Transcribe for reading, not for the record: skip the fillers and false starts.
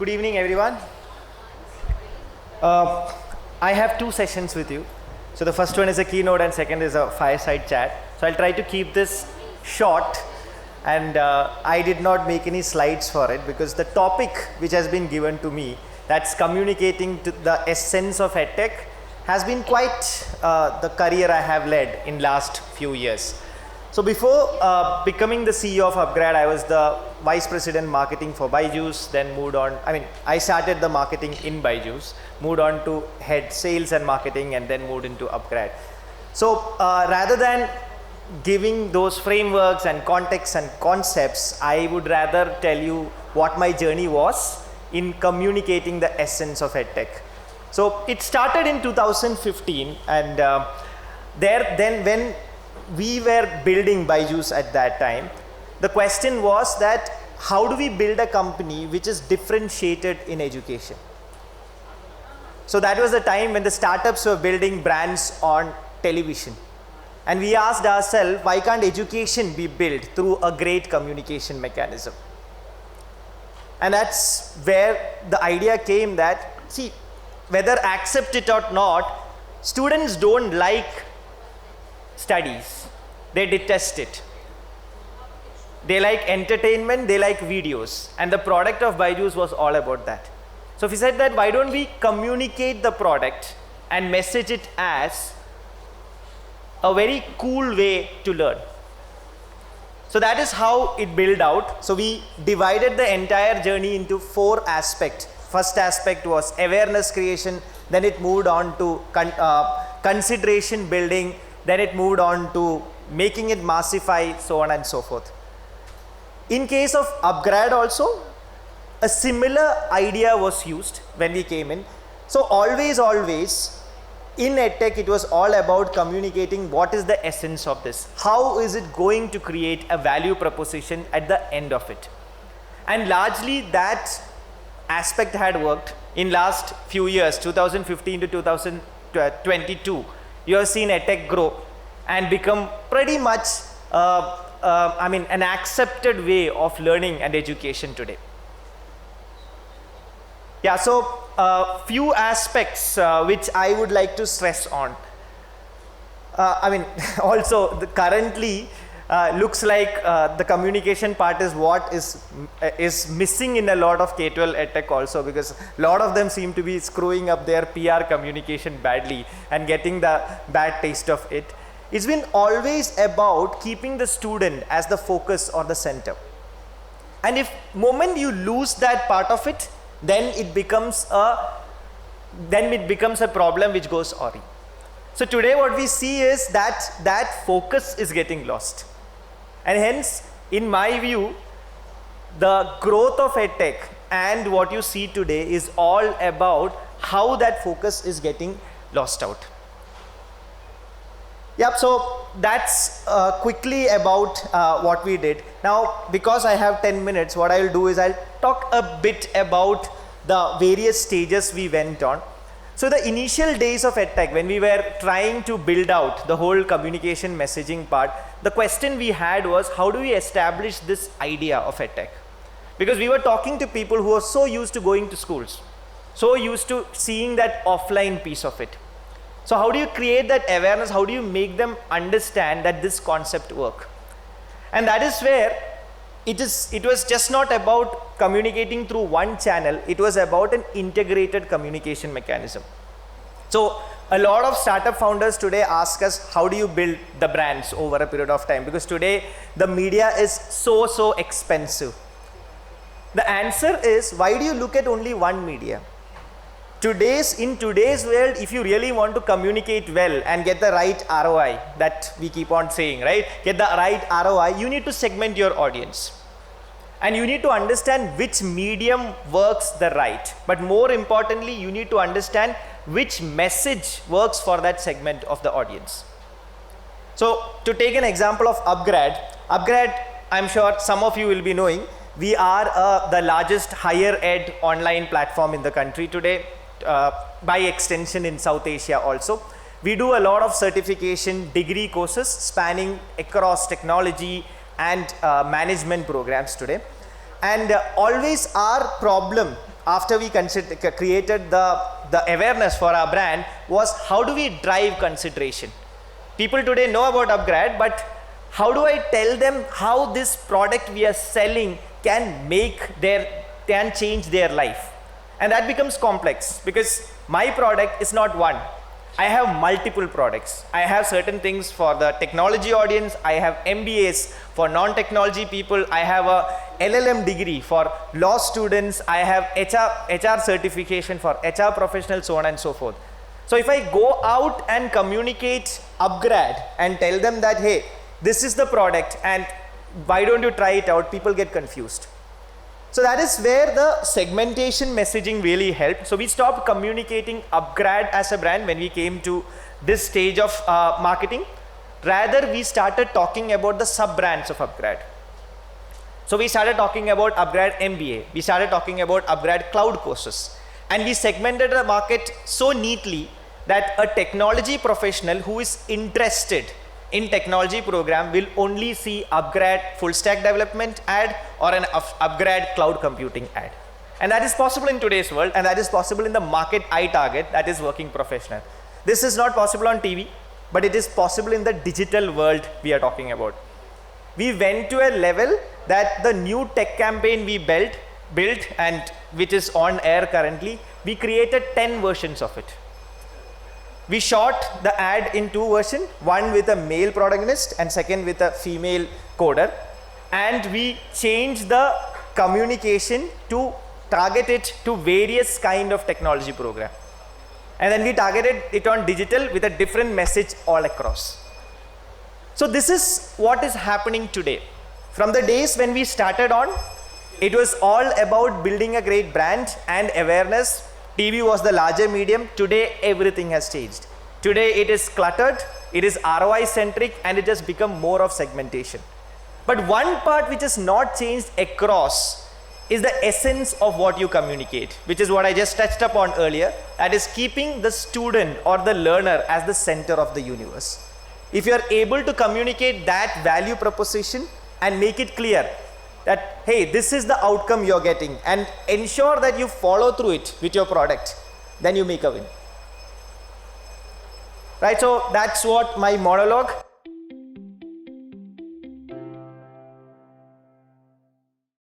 Good evening, everyone. I have two sessions with you. So the first one is a keynote and second is a fireside chat. So I'll try to keep this short, and I did not make any slides for it because the topic which has been given to me, that's communicating to the essence of EdTech, has been quite the career I have led in last few years. So before becoming the CEO of UpGrad, I was the Vice President Marketing for Byju's, then moved on, I started the marketing in Byju's, moved on to head sales and marketing, and then moved into UpGrad. So rather than giving those frameworks and contexts and concepts, I would rather tell you what my journey was in communicating the essence of EdTech. So it started in 2015, and when we were building Byju's at that time, the question was that how do we build a company which is differentiated in education? So that was the time when the startups were building brands on television. And we asked ourselves, why can't education be built through a great communication mechanism? And that's where the idea came that, see, whether accept it or not, students don't like studies. They detest it. They like entertainment, they like videos. And the product of Byju's was all about that. So we said that why don't we communicate the product and message it as a very cool way to learn. So that is how it built out. So we divided the entire journey into 4 aspects. First aspect was awareness creation, then it moved on to consideration building, then it moved on to making it massify, so on and so forth. In case of UpGrad also, a similar idea was used when we came in. So always, in EdTech, it was all about communicating what is the essence of this. How is it going to create a value proposition at the end of it? And largely that aspect had worked in last few years, 2015 to 2022. You have seen EdTech grow and become pretty much an accepted way of learning and education today. Yeah, so few aspects which I would like to stress on. Also currently looks like the communication part is what is missing in a lot of K-12 EdTech also, because a lot of them seem to be screwing up their PR communication badly and getting the bad taste of it. It's been always about keeping the student as the focus or the center. And if moment you lose that part of it, then it becomes a problem which goes awry. So today what we see is that focus is getting lost. And hence, in my view, the growth of EdTech and what you see today is all about how that focus is getting lost out. Yep, so that's quickly about what we did. Now, because I have 10 minutes, what I'll do is I'll talk a bit about the various stages we went on. So the initial days of EdTech, when we were trying to build out the whole communication messaging part, the question we had was, how do we establish this idea of EdTech? Because we were talking to people who are so used to going to schools, so used to seeing that offline piece of it. So how do you create that awareness? How do you make them understand that this concept works? And that is where it was just not about communicating through one channel, it was about an integrated communication mechanism. So a lot of startup founders today ask us, how do you build the brands over a period of time? Because today the media is so expensive. The answer is, why do you look at only one media? In today's world, if you really want to communicate well and get the right ROI, that we keep on saying, right? Get the right ROI, you need to segment your audience. And you need to understand which medium works the right. But more importantly, you need to understand which message works for that segment of the audience. So to take an example of UpGrad, I'm sure some of you will be knowing, we are the largest higher ed online platform in the country today. By extension in South Asia also. We do a lot of certification degree courses spanning across technology and management programs today. And always our problem after we created the awareness for our brand was how do we drive consideration? People today know about UpGrad, but how do I tell them how this product we are selling can change their life? And that becomes complex because my product is not one. I have multiple products. I have certain things for the technology audience. I have MBAs for non-technology people. I have a LLM degree for law students. I have HR certification for HR professionals, so on and so forth. So if I go out and communicate UpGrad and tell them that, hey, this is the product and why don't you try it out, people get confused. So that is where the segmentation messaging really helped. So we stopped communicating UpGrad as a brand when we came to this stage of marketing. Rather, we started talking about the sub-brands of UpGrad. So we started talking about UpGrad MBA. We started talking about UpGrad cloud courses. And we segmented the market so neatly that a technology professional who is interested in technology program will only see UpGrad full stack development ad or an UpGrad cloud computing ad. And that is possible in today's world, and that is possible in the market I target, that is working professional. This is not possible on TV, but it is possible in the digital world we are talking about. We went to a level that the new tech campaign we built and which is on air currently, we created 10 versions of it. We shot the ad in 2 versions, one with a male protagonist and second with a female coder. And we changed the communication to target it to various kind of technology program. And then we targeted it on digital with a different message all across. So this is what is happening today. From the days when we started on, it was all about building a great brand and awareness. TV was the larger medium. Today, everything has changed. Today, it is cluttered, it is ROI centric, and it has become more of segmentation. But one part which has not changed across is the essence of what you communicate, which is what I just touched upon earlier. That is keeping the student or the learner as the center of the universe. If you are able to communicate that value proposition and make it clear that, hey, this is the outcome you're getting, and ensure that you follow through it with your product, then you make a win. Right, so that's what my monologue.